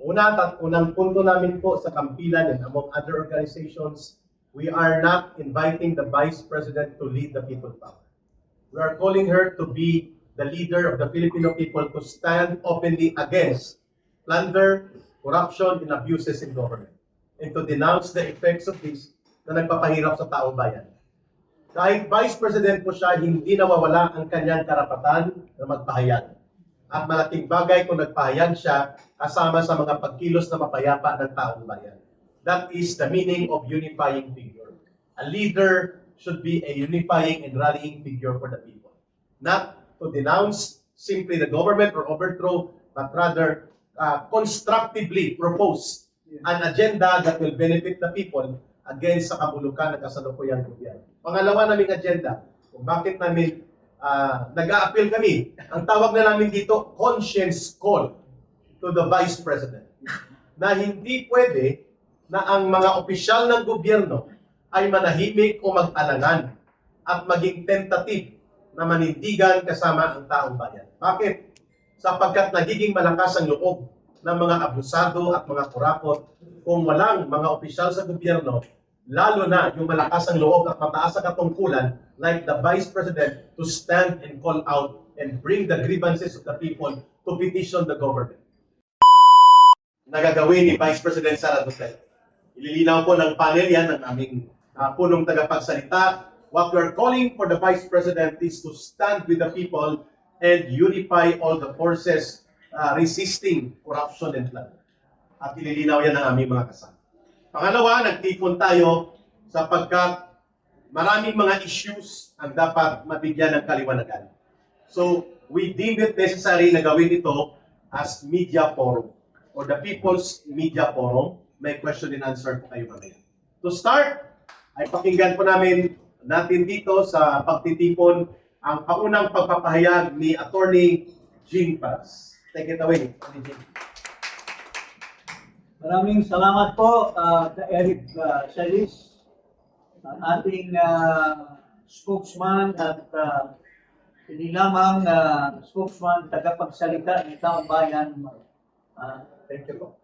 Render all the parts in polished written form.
Unang punto namin po sa Kampilan and among other organizations, we are not inviting the Vice President to lead the people power. We are calling her to be the leader of the Filipino people to stand openly against plunder, corruption, and abuses in government, and to denounce the effects of this na nagpapahirap sa taong bayan. Kahit Vice President po siya, hindi nawawala ang kanyang karapatan na magpahayag. At malaking bagay kung nagpahayag siya kasama sa mga pagkilos na mapayapa ng taong bayan. That is the meaning of unifying figure. A leader should be a unifying and rallying figure for the people. Not to denounce simply the government or overthrow, but rather constructively propose an agenda that will benefit the people against sa kabulukan ng kasalukuyang gobyerno. Pangalawa naming agenda, kung bakit namin nag-a-appeal kami. Ang tawag na namin dito, conscience call to the Vice President. Na hindi pwede na ang mga opisyal ng gobyerno ay manahimik o mag-alangan at maging tentative na manindigan kasama ang taong bayan. Bakit? Sapagkat nagiging malakas ang loob ng mga abusado at mga kurakot kung walang mga opisyal sa gobyerno, lalo na yung malakas ang loob at mataas ang katungkulan like the Vice President to stand and call out and bring the grievances of the people to petition the government. Nagagawin ni Vice President Sara Duterte. Ililinaw po ng panel yan ng aming punong tagapagsalita. What we are calling for the Vice President is to stand with the people and unify all the forces resisting corruption and plunder. At ililinaw yan ng aming mga kasama. Pangalawa, nagtipon tayo sapagkat maraming mga issues ang dapat mabigyan ng kaliwanagan. So, we deem it necessary na gawin ito as media forum or the People's Media Forum. May question and answer po kayo mamaya. To start, ay pakinggan po natin dito sa pagtitipon ang paunang pagpapahayag ni Attorney Jing Paras. Take it away, Attorney Jing. Maraming salamat po kay Eric Celis, ang ating spokesman at hindi lamang spokesman, tagapagsalita ng taong bayan. Thank you po.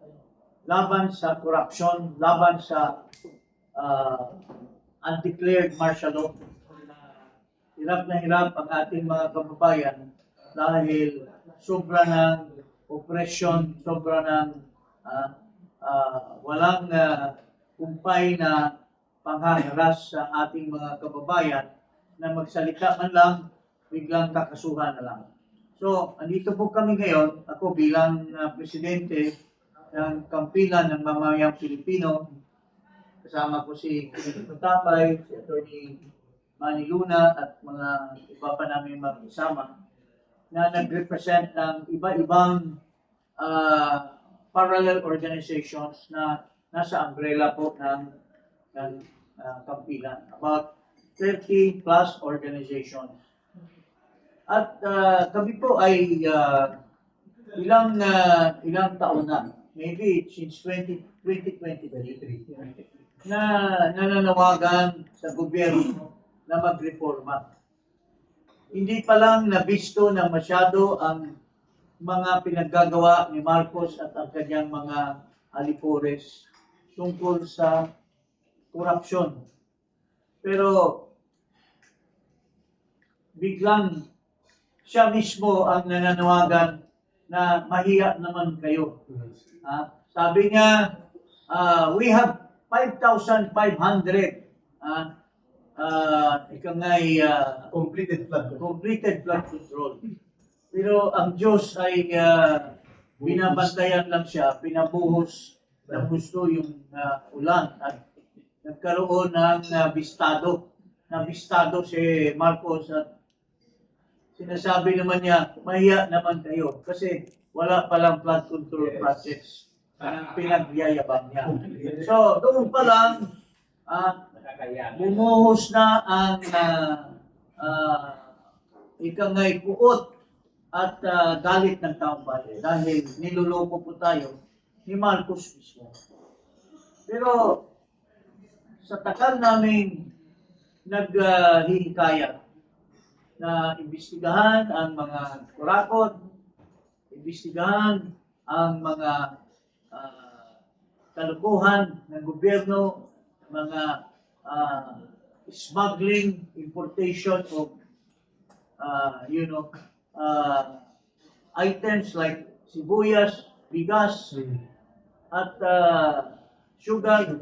Laban sa korupsyon, laban sa undeclared martial law. Hirap na hirap ang ating mga kababayan dahil sobra ng opresyon, sobra ng walang kumpay na panghaharas sa ating mga kababayan na magsalita man lang, biglang kakasuhan na lang. So, andito po kami ngayon, ako bilang presidente ng Kampilan ng Mamamayang Pilipino, kasama ko si Tapay, si Atty. Manny Luna at mga iba pa namin magkasama na nag-represent ng iba-ibang parallel organizations na nasa umbrella po ng Kampilan. About 30 plus organizations. At kami po ay ilang taon na, maybe since 2023, na nananawagan sa gobyerno na magreforma. Hindi pa lang nabisto na masyado ang mga pinaggagawa ni Marcos at ang kanyang mga alipores tungkol sa korupsyon. Pero biglang siya mismo ang nananawagan na mahiya naman kayo. Sabi niya, we have 5,500 Completed flood control. Pero ang Diyos ay binabantayan lang siya, pinabuhos ng gusto yung ulan at nagkaroon ng bistado. Nabistado si Marcos at sinasabi naman niya, mahiya naman kayo kasi wala palang flood control projects ang pinagyayabang niya. So, doon pa lang, bumuhos na ang ikangay puot at galit ng taong bayan dahil niluloko po tayo ni Marcos mismo. Pero sa tagal namin naghihikayat na imbestigahan ang mga kurakot, imbestigahan ang mga kalukuhan ng gobyerno, mga smuggling, importation of items like sibuyas, bigas, at sugar.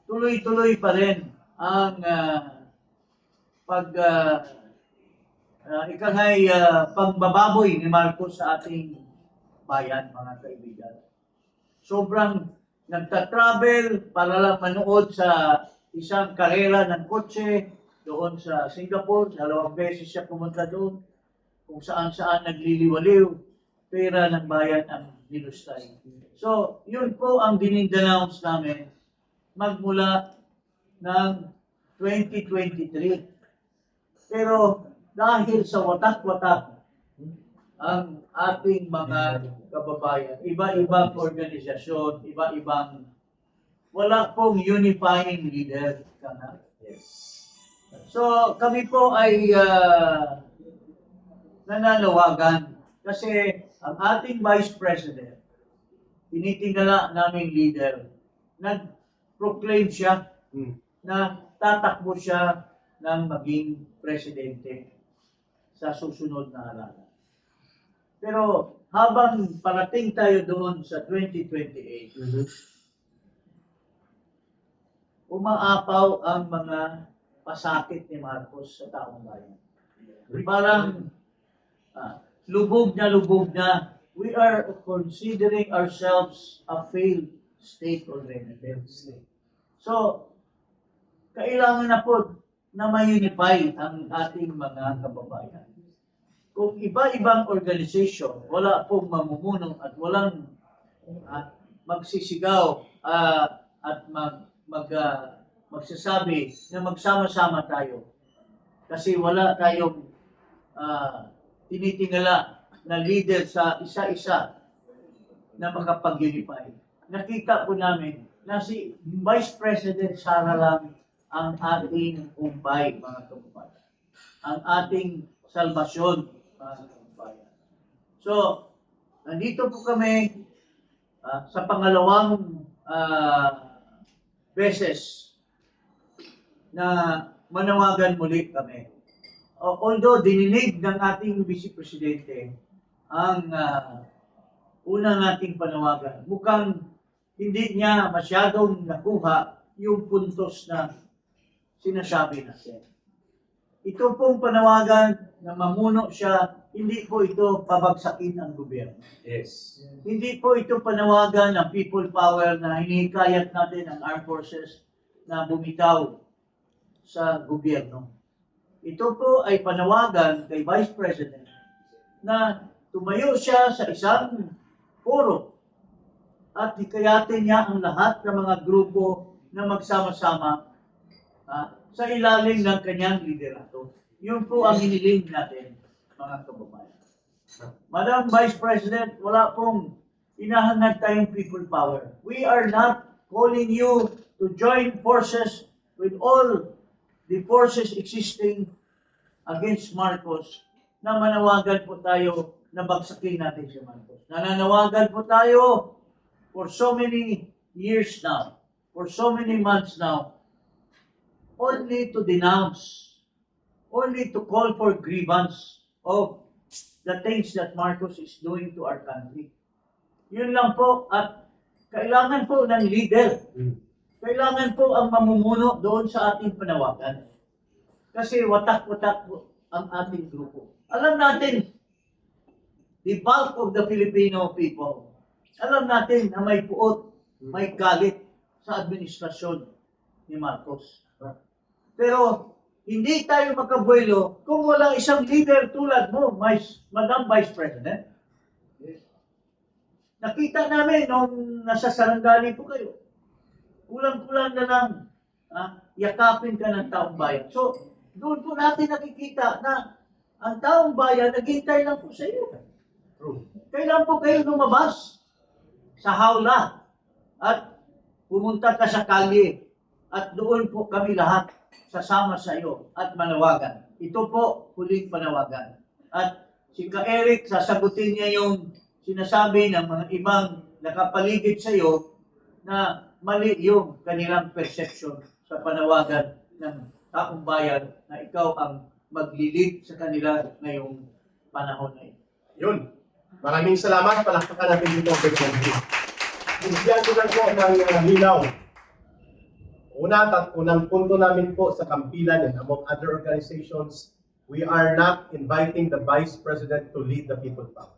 Tuloy-tuloy pa rin ang pagbababoy ni Marcos sa ating bayan, mga kaibigan. Sobrang nagta-travel para lang manood sa isang karera ng kotse doon sa Singapore. 2 beses siya pumunta doon, kung saan-saan nagliliwaliw, pera ng bayan ang nilustay. So, yun po ang dinidenounce namin magmula ng 2023. Pero dahil sa watak-watak ang ating mga kababayan, iba-ibang organisasyon, iba-ibang, wala pong unifying leader. Yes. So kami po ay nananawagan kasi ang ating Vice President, tinitingala naming leader, nag-proclaim siya na tatakbo siya ng maging presidente sa susunod na halalan. Pero habang parating tayo doon sa 2028, umaapaw ang mga pasakit ni Marcos sa taong bayan. Parang lubog na. We are considering ourselves a failed state already. So, kailangan na po na ma-unify ang ating mga kababayan. Kung iba-ibang organization, wala pong mamumuno at walang magsisigaw at magsasabi na magsama-sama tayo. Kasi wala tayong tinitingala na leader sa isa-isa na makapag-unify. Nakita po namin na si Vice President Sara lang ang ating umbay, mga kababayan. Ang ating salbasyon, mga kababayan. So, nandito po kami sa pangalawang beses na manawagan muli kami. Although dininig ng ating Vice Presidente ang una nating panawagan, mukhang hindi niya masyadong nakuha yung puntos na sinasabi natin. Ito pong panawagan na mamuno siya, hindi po ito pabagsakin ang gobyerno. Yes. Hindi po ito panawagan ng people power na hinihikayat natin ang armed forces na bumitaw sa gobyerno. Ito po ay panawagan kay Vice President na tumayo siya sa isang foro at hikayatin niya ang lahat ng mga grupo na magsama-sama sa ilalim ng kanyang liderato. Yun po ang hiniling natin, mga kababayan. Madam Vice President, wala pong hinahangad tayong people power. We are not calling you to join forces with all the forces existing against Marcos na manawagan po tayo na bagsakin natin si Marcos. Nananawagan po tayo for so many years now, for so many months now, only to denounce, only to call for grievance of the things that Marcos is doing to our country. Yun lang po, at kailangan po ng leader. Kailangan po ang mamumuno doon sa ating panawagan. Kasi watak-watak po ang ating grupo. Alam natin, the bulk of the Filipino people, alam natin na may puot, may galit sa administrasyon ni Marcos. Pero hindi tayo makabuelo kung walang isang leader tulad mo, Madam Vice President. Nakita namin nung nasa Sarangani po kayo, kulang-kulang na lang yakapin ka ng taong bayan. So, doon po natin nakikita na ang taong bayan naghintay lang po sa iyo. Kailan po kayo lumabas sa hawla at pumunta ka sa kalye at doon po kami lahat sasama sa iyo at manawagan. Ito po huling panawagan. At si Ka Eric, sasagutin niya yung sinasabi ng mga ibang nakapaligid sa iyo na mali yung kanilang perception sa panawagan ng taong bayan na ikaw ang maglilid sa kanila ngayong panahon na ito. Yun. Maraming salamat. Palakpakan natin dito ang Presidente. Bigyan ko lang po ng linaw. Unang punto namin po sa Kampilan and among other organizations, we are not inviting the Vice President to lead the people power.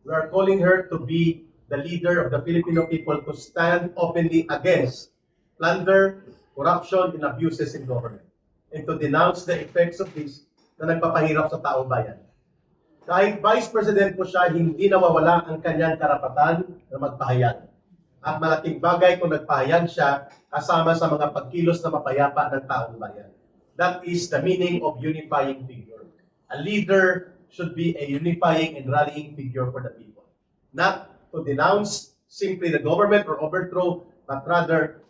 We are calling her to be the leader of the Filipino people to stand openly against plunder, corruption, and abuses in government, and to denounce the effects of this na nagpapahirap sa taong bayan. Kahit Vice President po siya, hindi nawawala ang kanyang karapatan na magpahayag. At malaking bagay kung nagpahayag siya kasama sa mga pagkilos na mapayapa ng taong bayan. That is the meaning of unifying figure. A leader should be a unifying and rallying figure for the people. Not to denounce simply the government or overthrow, but rather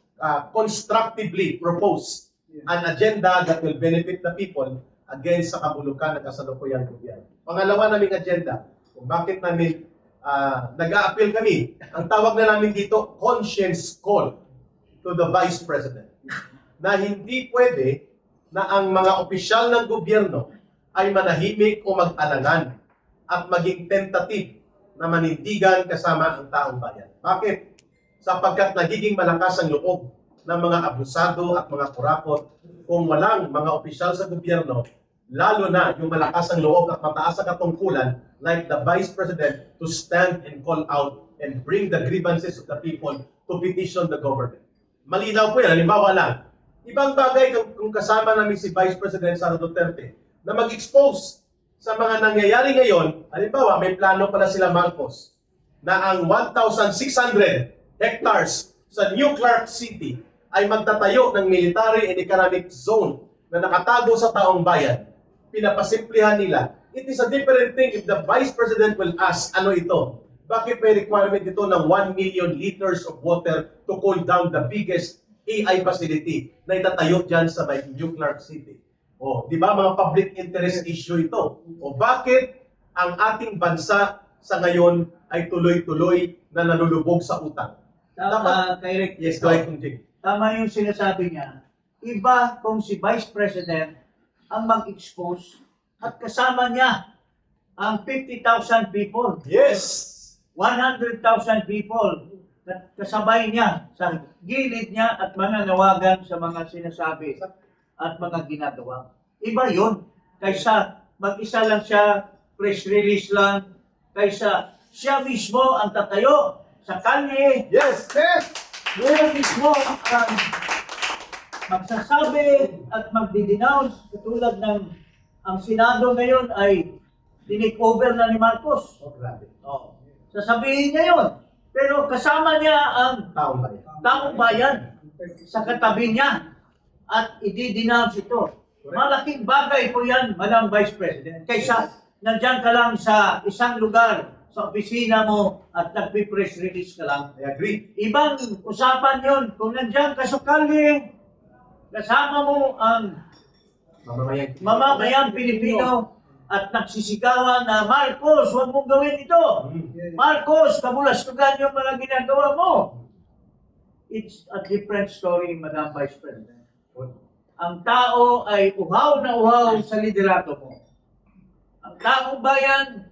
constructively propose an agenda that will benefit the people against sa kabulukan ng kasalukuyang gobyerno. Pangalawa naming agenda, kung bakit namin nag-a-appeal kami, ang tawag na namin dito, conscience call to the Vice President. Na hindi pwede na ang mga opisyal ng gobyerno ay manahimik o mag-alangan at maging tentative na manindigan kasama ang taong bayan. Bakit? Sapagkat nagiging malakas ang loob ng mga abusado at mga kurakot kung walang mga opisyal sa gobyerno, lalo na yung malakas ang loob at mataas ang katungkulan like the Vice President to stand and call out and bring the grievances of the people to petition the government. Malinaw po yan. Halimbawa lang, ibang bagay kung kasama namin si Vice President Sara Duterte na mag-expose sa mga nangyayari ngayon. Halimbawa, may plano pala sila Marcos na ang 1,600 hectares sa New Clark City ay magtatayo ng military and economic zone na nakatago sa taong bayan. Pinapasimplihan nila. It is a different thing if the Vice President will ask, ano ito? Bakit may requirement ito ng 1 million liters of water to cool down the biggest AI facility na itatayo dyan sa New Clark City? O, di ba mga public interest issue ito? O bakit ang ating bansa sa ngayon ay tuloy-tuloy na nalulubog sa utang? Tama, kay Rick. Yes, go ahead, Kung Jing. Tama yung sinasabi niya. Iba kung si Vice President ang mag-expose at kasama niya ang 50,000 people, Yes! 100,000 people at kasabay niya sa gilid niya at mananawagan sa mga sinasabi at mga ginagawa. Iba yun. Kaysa mag-isa lang siya, press release lang, kaysa siya mismo ang tatayo sa kalye. Yes! Yes! Siya mismo ang magsasabi at magdi-denounce katulad ng ang Senado ngayon ay tinake-over na ni Marcos. Oh, grabe. Oh. Sasabihin niya yun. Pero kasama niya ang Taong bayan. taong bayan sa katabi niya at i-denounce ito. Malaking bagay po yan, Madam Vice President. Kaysa nandyan ka lang sa isang lugar, sa opisina mo at nagpi-press release ka lang. I agree. Ibang usapan yun. Kung nandyan ka sa kalye, kasama mo ang mamamayang Pilipino at nagsisigawan na, Marcos, huwag mong gawin ito. Marcos, kabulastugan yung mga ginagawa mo. It's a different story, Madam Vice President. Ang tao ay uhaw na uhaw sa liderato mo. Ang taong bayan,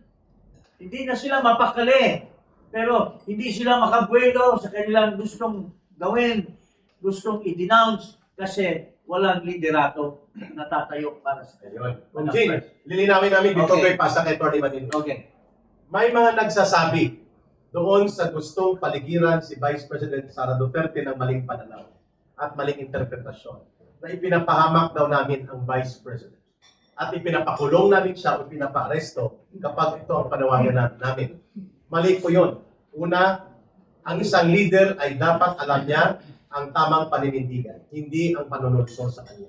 hindi na sila mapakali. Pero hindi sila makabuelo sa kanilang gustong gawin, gustong i-denounce kasi walang liderato na tatayo para sa kanila. Kung Jing, lilinawin namin dito Okay. kay Pasa kay Tony Manilo. Okay. May mga nagsasabi doon sa gustong paligiran si Vice President Sara Duterte ng maling pananaw at maling interpretasyon na ipinapahamak daw namin ang Vice President at ipinapakulong namin siya o ipinapa-aresto kapag ito ang panawagan namin. Mali po yun. Una, ang isang leader ay dapat alam niya ang tamang paninindigan, hindi ang panunulso sa kanya.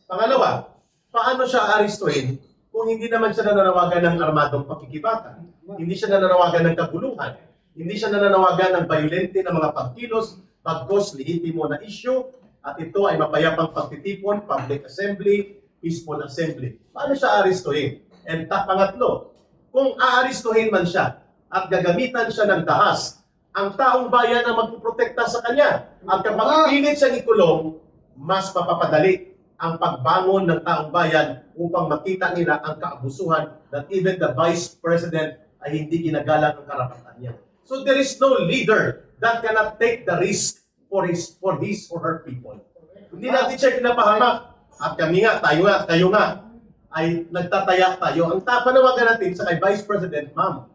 Pangalawa, paano siya aristuhin kung hindi naman siya nananawagan ng armadong pakikibaka? Hindi siya nananawagan ng kaguluhan. Hindi siya nananawagan ng violente na mga pagkilos, pagkos, lehitimo na issue, at ito ay mapayapang pagtitipon, public assembly, peaceful assembly. Paano siya aristuhin? And pangatlo, kung aaristuhin man siya at gagamitan siya ng dahas ang taong bayan ang magpoprotekta sa kanya. At kapag pilit siyang ikulong, mas mapapadali ang pagbangon ng taong bayan upang makita nila ang kaabusuhan that even the Vice President ay hindi ginagalang ang karapatan niya. So there is no leader that cannot take the risk for his or her people. Hindi natin siya pinapahamak. At kami nga, tayo nga, ay nagtataya tayo. Ang panawagan natin sa kay Vice President, ma'am,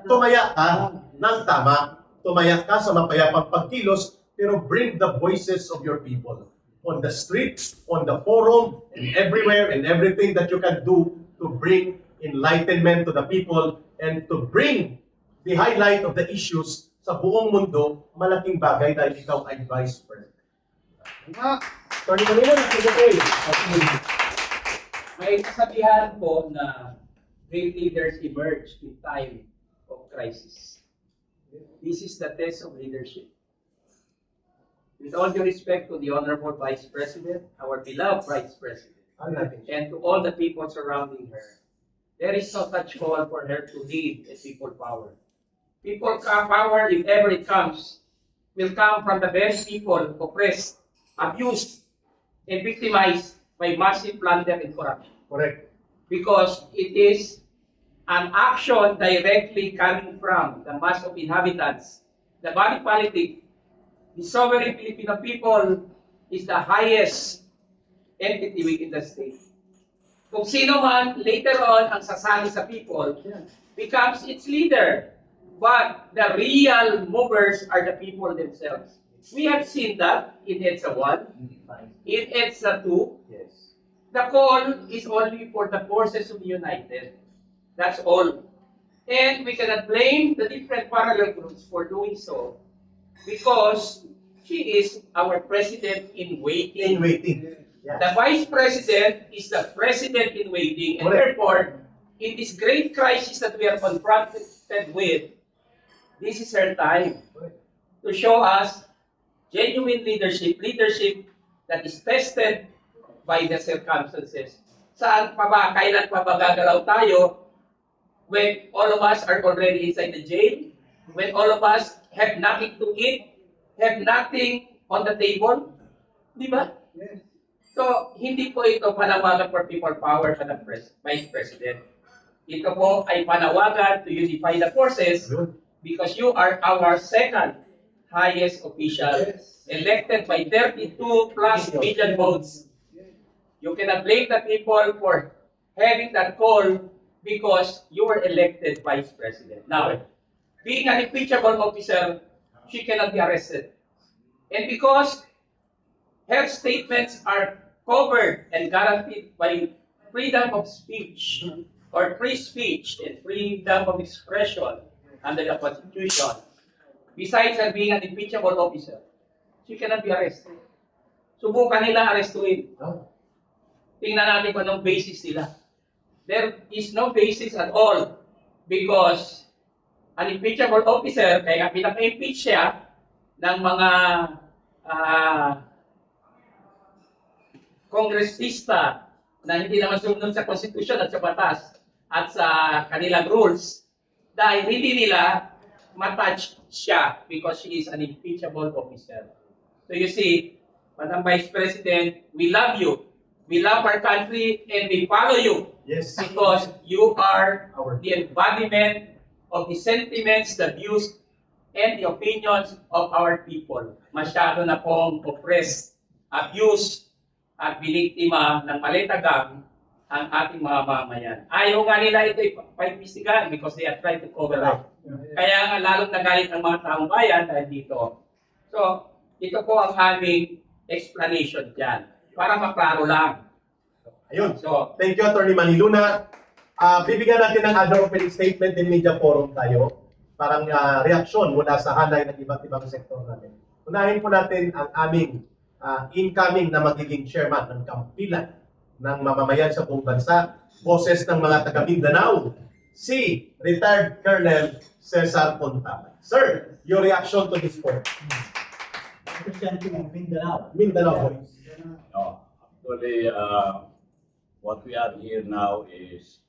tumaya ka ng tama. Tumaya ka sa mapayapang pagkilos, pero bring the voices of your people on the streets, on the forum, and everywhere, and everything that you can do to bring enlightenment to the people and to bring the highlight of the issues sa buong mundo, malaking bagay dahil ikaw ay Vice President. Attorney Manila, May kasabihan po na great leaders emerge in time of crisis. This is the test of leadership. With all due respect to the Honorable Vice President, our beloved Vice President, and to all the people surrounding her, there is no such call for her to lead a people power. People power, if ever it comes, will come from the very people oppressed, abused, and victimized by massive plunder and corruption. correct. Because it is an action directly coming from the mass of inhabitants. The body politic, the sovereign Filipino people is the highest entity within the state. Kung sino man later on ang sasali sa people becomes its leader. But the real movers are the people themselves. We have seen that in EDSA 1, in EDSA 2. Yes. The call is only for the forces to be united. That's all. And we cannot blame the different parallel groups for doing so because she is our president in waiting. In waiting. Yeah. The vice president is the president in waiting. And Correct. therefore, in this great crisis that we are confronted with, this is her time to show us genuine leadership that is tested by the circumstances. Saan pa ba, kailan pa ba gagalaw tayo when all of us are already inside the jail, when all of us have nothing to eat, have nothing on the table? Di ba? So, hindi po ito panawagan for people power sa Vice President. Ito po ay panawagan to unify the forces because you are our second highest official elected by 32 plus million votes. You cannot blame the people for having that call because you were elected Vice President. Now, being an impeachable officer, she cannot be arrested. And because her statements are covered and guaranteed by freedom of speech or free speech and freedom of expression under the Constitution, besides her being an impeachable officer, she cannot be arrested. Subukan nila arrestuin. Tingnan natin kung anong basis nila. There is no basis at all because an impeachable officer, kaya pinaka-impeach siya ng mga kongresista na hindi naman sumunod sa konstitusyon at sa batas at sa kanilang rules dahil hindi nila matouch siya because she is an impeachable officer. So you see, Madam Vice President, we love you. We love our country and we follow you. Yes. Because you are the embodiment of the sentiments, the views, and the opinions of our people. Masyado na pong oppressed, abused, at biniktima ng maletagang ang ating mga mamayan. Ayaw nga nila ito ipaimbistigahan because they are trying to cover up. Kaya nga lalong nagalit ang mga taong bayan dahil dito. So, ito po ang aming explanation dyan. Para maklaro lang. Ayun. So, Thank you, Attorney Maniluna. Bibigyan natin ng other opening statement in media forum tayo. Parang reaksyon mula sa hanay ng iba't ibang sektor natin. Unahin po natin ang aming incoming na magiging chairman ng kampilan ng mamamayan sa buong bansa, boses ng mga taga Mindanao, si retired Colonel Cesar Pontaman. Sir, your reaction to this point? Representing of Mindanao. Mindanao voice. No, actually, what we are here now is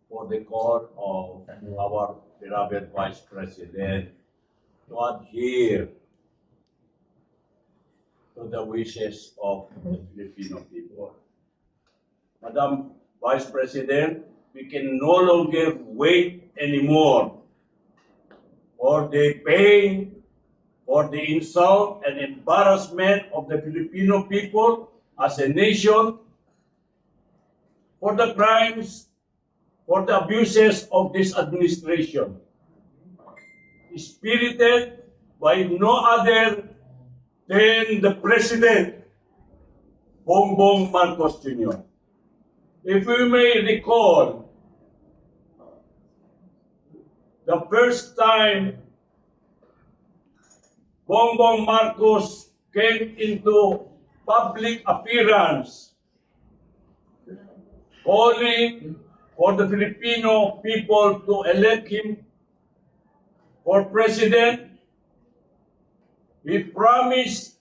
for the call of our beloved Vice President to adhere to the wishes of the Filipino people. Madam Vice President, we can no longer wait anymore for the pain, for the insult and embarrassment of the Filipino people as a nation, for the crimes, for the abuses of this administration, spirited by no other than the President, Bongbong Marcos Jr. If we may recall, the first time Bongbong Marcos came into public appearance, calling for the Filipino people to elect him for president, he promised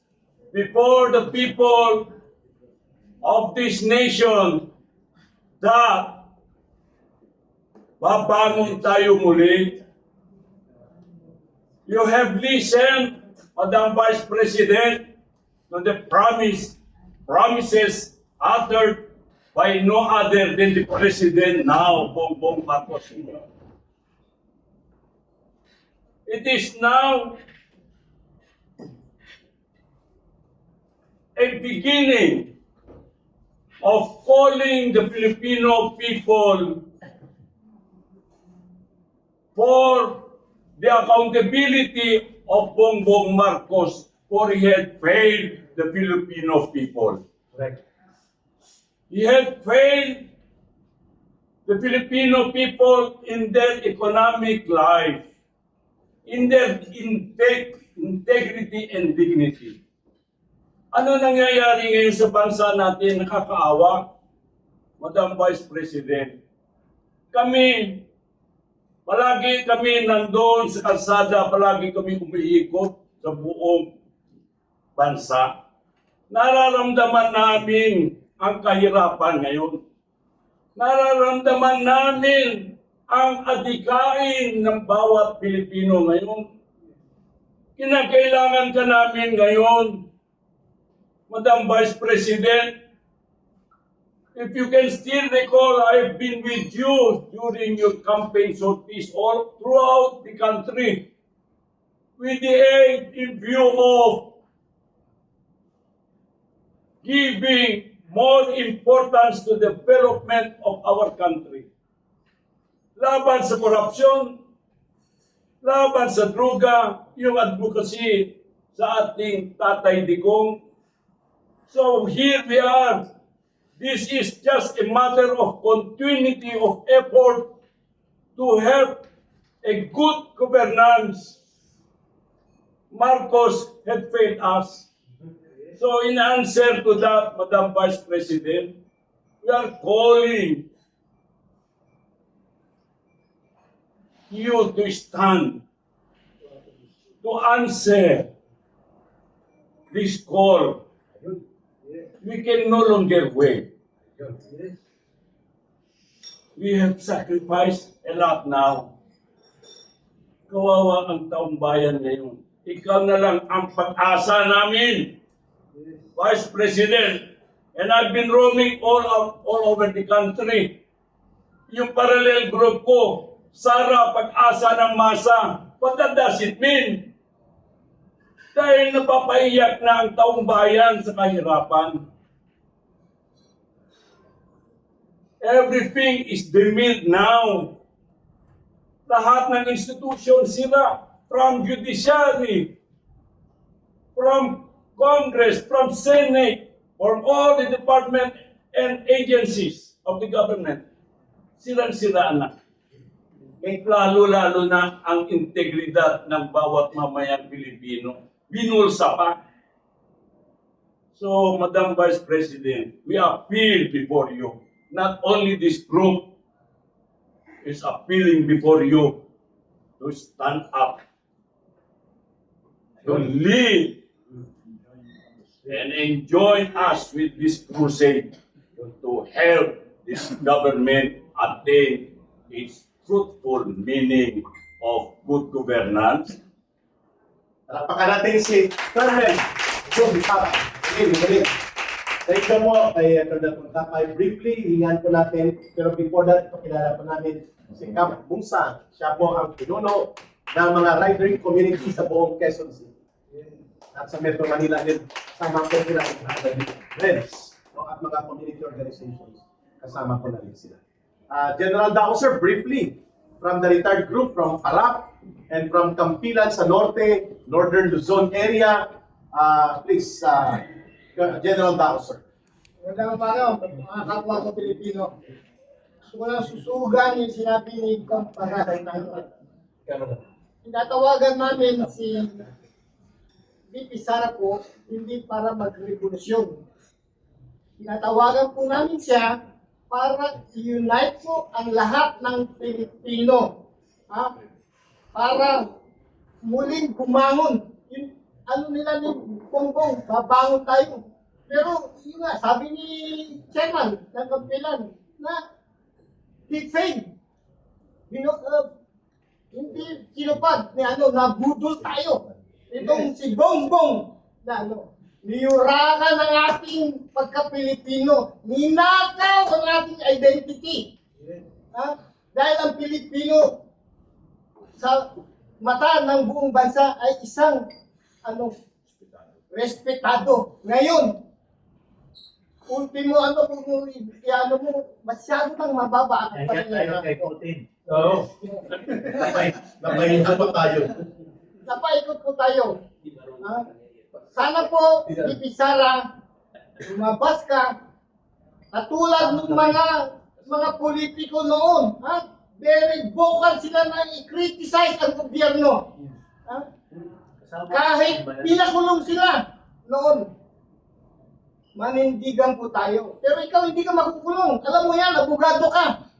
before the people of this nation that babangon tayo muli. You have listened, Madam Vice President, to the promises uttered by no other than the President now, Bongbong Marcos Jr. It is now a beginning of calling the Filipino people for the accountability of Bongbong Marcos, for he had failed the Filipino people. Correct. He had failed the Filipino people in their economic life, in their integrity and dignity. Ano nangyayari ngayon sa bansa natin? Nakakaawa, Madam Vice President. Palagi kami nandoon sa kalsada, palagi kami umiikot sa buong bansa. Nararamdaman namin ang kahirapan ngayon. Nararamdaman namin ang adikain ng bawat Pilipino ngayon. Kinakailangan ka namin ngayon, Madam Vice President. If you can still recall, I've been with you during your campaign sorties all throughout the country with the aim in view of giving more importance to the development of our country. Laban sa korupsyon, laban sa droga, yung advocacy sa ating Tatay Digong. So here we are. This is just a matter of continuity of effort to have a good governance. Marcos had failed us. So in answer to that, Madam Vice President, we are calling you to stand, to answer this call. We can no longer wait. We have sacrificed a lot now. Kawawa ang taong bayan ngayon. Ikaw na lang ang pag-asa namin, Vice President. And I've been roaming all over the country. Yung parallel group ko, Sara, pag-asa ng masa. What does it mean? Dahil napapaiyak na ang taong bayan sa kahirapan. Everything is demilled now. Lahat ng institusyon sila, from judiciary, from Congress, from Senate, from all the department and agencies of the government, sirang-sira na. Lalo-lalo na ang integridad ng bawat mamayang Pilipino. Binulsa pa. So, Madam Vice President, we appeal before you. Not only this group is appealing before you to stand up, to lead and join us with this crusade to help this government attain its fruitful meaning of good governance, Palakpakan natin si Colonel Jun Tapay. Thank you po kay Colonel Tapay. Briefly, hingan po natin, pero before that, pakilala po namin si Cap Bungsang. Siya po ang pinuno ng mga riding community sa buong Quezon City. At sa Metro Manila din, kasama po sila ang mga friends at mga community organizations. Kasama po na rin sila. General Dauser, briefly, from the retired group from Parap and from Campilan sa Norte, Northern Luzon area. Please, General Dauser. Magandang umaga, mga kapwa ko Pilipino. Gusto ko lang susugan yung sinabi ni Kampara. Tinatawagan namin si VP Sara po, hindi para mag-revolusyon. Tinatawagan po namin siya para i-unite po ang lahat ng Pilipino. Para muling bumangon. Yung, ano nila ni Bongbong, babangon tayo. Pero yun nga, sabi ni Chairman ng Kampilan na he failed. Hindi sinupad ni nabudol tayo. Itong si Bongbong na niyurakan ng ating pagka-Pilipino. Ninakaw ang ating identity. Dahil ang Pilipino sa mata ng buong bansa ay isang respetado. Ngayon, ultimo masyado nang mababa ang Tayo kay Putin. Oo. Napahinga po tayo. Napaikot po tayo. Sana po, VP Sara, lumabas ka, katulad ng mga politiko noon. Very vocal sila na i-criticize ang gobyerno. Kahit pinakulong sila noon, manindigan po tayo. Pero ikaw hindi ka makukulong. Alam mo yan, abogado ka.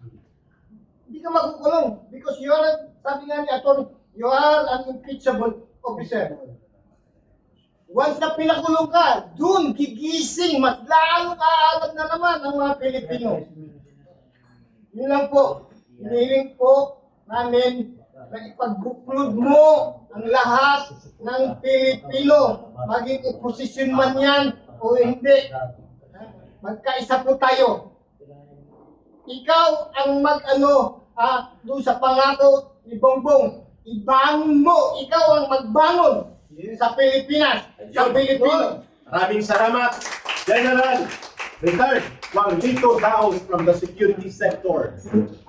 Hindi ka makukulong. Because you are, sabi nga ni Atty., you are an impeachable officer. Once na pinakulong ka, dun gigising, mas lalong aalam na naman ang mga Pilipino. Yun lang po. Hinihiling po namin na ipagbuklod mo ang lahat ng Pilipino, maging oposisyon man yan o hindi. Magkaisa po tayo. Ikaw ang doon sa pangako ni Bongbong, ibangon mo, ikaw ang magbangon sa Pilipinas, sa Pilipino. Maraming salamat, General Retired Juanito Daos from the security sector.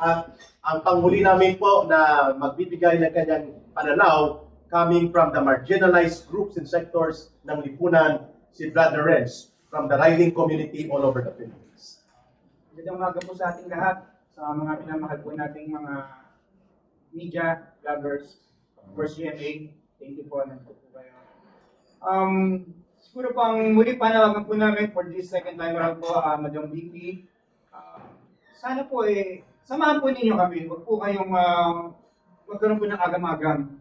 At ang panghuli namin po na magbibigay ng kanyang pananaw coming from the marginalized groups and sectors ng lipunan, si Brother Renz from the riding community all over the Philippines. Magandang umaga po sa ating lahat, sa mga pinamahal po nating mga media, vloggers, of course GMA, thank you po, nandito po kayo. Siguro po ang muli panawagan po namin for this second time around po, Madam VP, sana po samahan po ninyo kami, huwag po kayong magkaroon po ng agam-agam.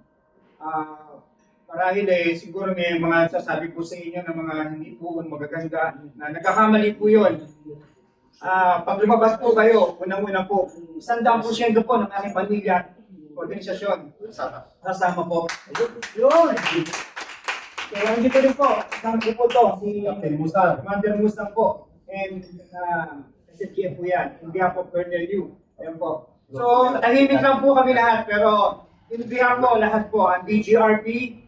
Marahil siguro may mga sasabi po sa inyo ng mga hindi po magaganda na nagkakamali po yun. Pag lumabas po kayo, unang-una po, 100% po ng aking pamilya, organisasyon, kasama po. Yun! Kaya nandito rin po, kasama po to, si Captain Musang. Commander Musang po, and SFGF po yan, in behalf of Colonel Liu. Ayan po. So, tahimik lang po kami lahat, pero in behalf po, lahat po, ang DGRP,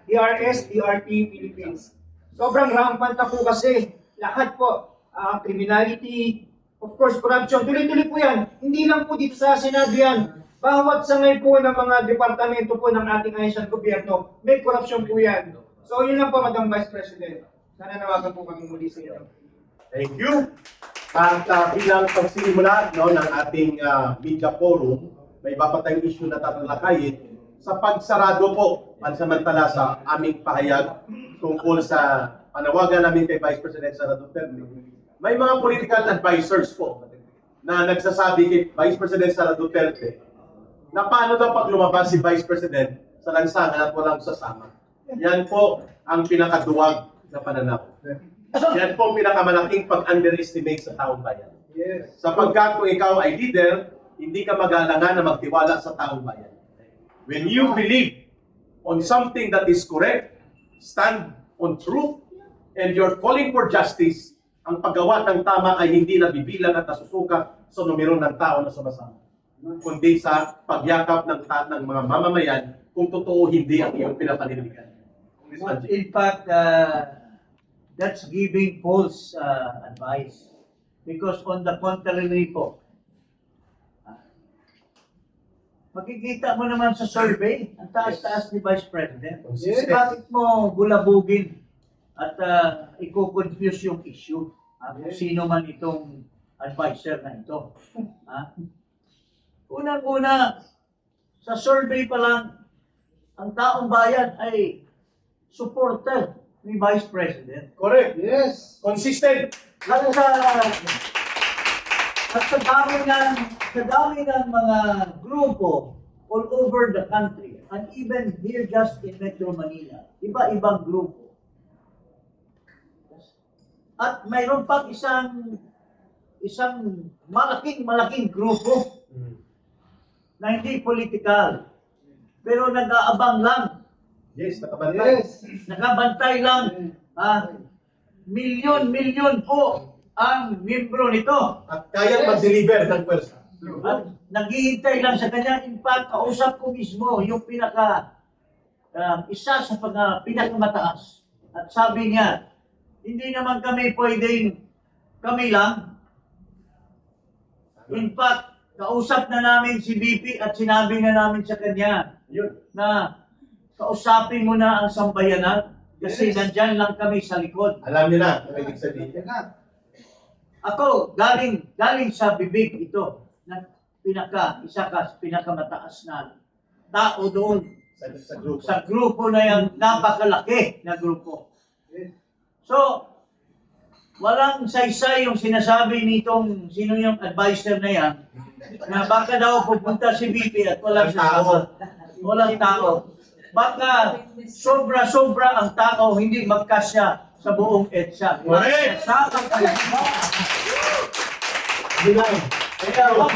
DRS, DRP, Philippines. Sobrang rampant na po kasi, lahat po, criminality, of course, corruption, tuloy-tuloy po yan. Hindi lang po dito sa sinabi yan. Bawat sangay po ng mga departamento po ng ating ahisyang gobyerno, may corruption po yan. So, yun lang po, Madam Vice President. Sana nawagan po kami muli sa inyo. Thank you. At bilang pagsisimula ng ating media forum, may iba pa tayong issue na tatalakayin sa pagsarado po pansamantala sa aming pahayag tungkol sa panawagan namin kay Vice President Sara Duterte. May mga political advisors po na nagsasabi kay Vice President Sara Duterte na paano daw pag lumabas si Vice President sa lansangan at walang sasama. Yan po ang pinakaduwag na pananaw. Yan po ang pinakamalaking pag-underestimate sa taong bayan. Yes. Sapagkat kung ikaw ay leader, hindi ka mag-aalangan na magtiwala sa taong bayan. When you believe on something that is correct, stand on truth, and you're calling for justice, ang paggawa ng tama ay hindi nabibilang at nasusukat sa numero ng tao na sumasama, kundi sa pagyakap ng mga mamamayan kung totoo hindi ang iyong pinapanindigan. Congressman Jing. In fact, that's giving false advice. Because on the contrary po, makikita mo naman sa survey, ang taas-taas ni Vice President. Consistent. Bakit mo bulabugin at i-confuse yung issue? Kung sino man itong advisor na ito. Unang-una, sa survey pa lang, ang taong bayan ay supporter ni Vice President. Correct. Yes. Consistent. At sa dami ng mga grupo all over the country, and even here just in Metro Manila, iba-ibang grupo. At mayroon pang isang malaking grupo na hindi political, pero nag-aabang lang, Yes, nakabantay. Yes. nakabantay lang. Milyon po ang membro nito. At kaya mag-deliver ng pwersa. At naghihintay lang sa kanya. In fact, kausap ko mismo yung isa sa pinakamataas. At sabi niya, hindi naman kami pwedeng kami lang. In fact, kausap na namin si VP at sinabi na namin sa kanya Yun. na kausapin mo na ang sambayanan kasi nandyan lang kami sa likod. Alam niyo na, ang ibig sabihin. Ako, galing sa bibig ito na pinakamataas na tao doon Sa grupo. sa grupo na yan, napakalaki na grupo. So, walang saysay yung sinasabi nitong sino yung advisor na yan na baka daw pupunta si VP at walang sasama. Walang tao. Baka sobra-sobra ang tao hindi magkasya sa buong EDSA. Correct! Bilang. Kaya wag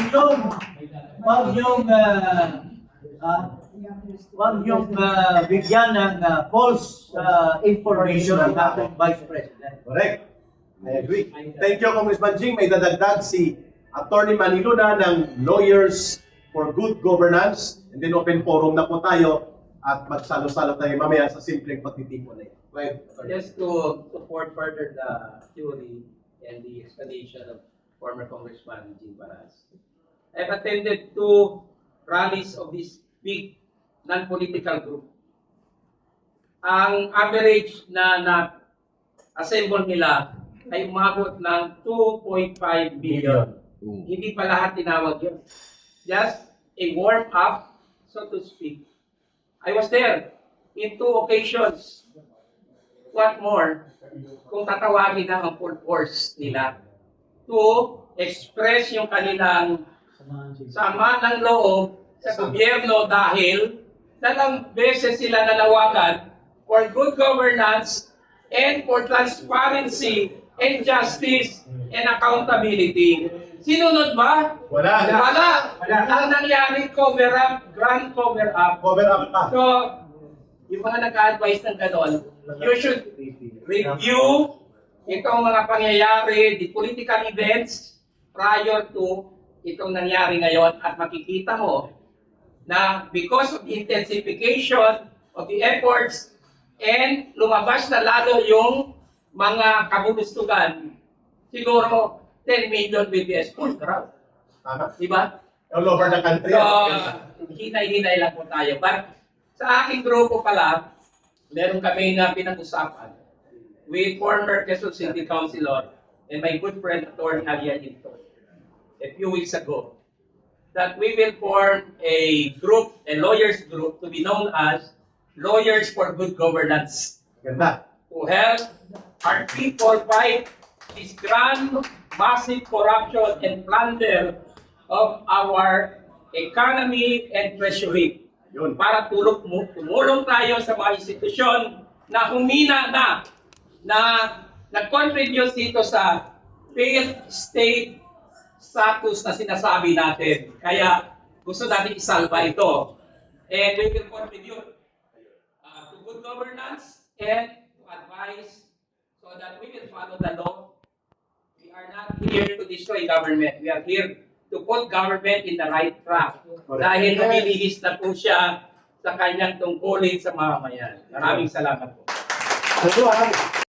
yung bigyan ng false information ang ating Vice President. Correct. I agree. Thank you, Congressman Jing. May dadagdag si Attorney Maniluna ng Lawyers for Good Governance. And then open forum na po tayo at magsalo-salo tayo mamaya sa simpleng pagtitipon na ito. Right. Just to support further the theory and the explanation of former Congressman Jing Baras. I've attended 2 rallies of this big non-political group. Ang average na assemble nila ay umabot ng 2.5 billion. Hindi pa lahat tinawag yun. Just a warm-up, so to speak. I was there in 2 occasions. What more, kung tatawagin na ang full force nila to express yung kanilang sama ng loob sa gobyerno dahil talang beses sila nanawagan for good governance and for transparency and justice and accountability. Sinunod ba? Wala. Wala. Ang nangyari, cover up, grand cover up. Cover up pa. So, yung mga nag-advise ng ganon, you should review itong mga pangyayari, the political events prior to itong nangyari ngayon at makikita mo na because of the intensification of the efforts and lumabas na lalo yung mga kabulustugan, siguro 10 million will be a full crowd. Tama. Diba? All over the country. So, hinay-hinay lang po tayo. But sa aking grupo pala, meron kami na pinag-usapan with former Quezon City Councilor and my good friend Atty. Javier Hinto a few weeks ago that we will form a group, a lawyers group to be known as Lawyers for Good Governance Ganda. to help our people fight this grand, massive corruption and plunder of our economy and treasury. Yun. Para tumulong tayo sa mga institusyon na humina na nag-contribute dito sa failed state status na sinasabi natin. Kaya gusto natin isalba ito. And we will contribute good governance and to advise so that we will follow the law. We are not here to destroy government. We are here to put government in the right track. Dahil lumilihis na po siya sa kanyang tungkulin sa mamamayan. Maraming salamat po. Ano,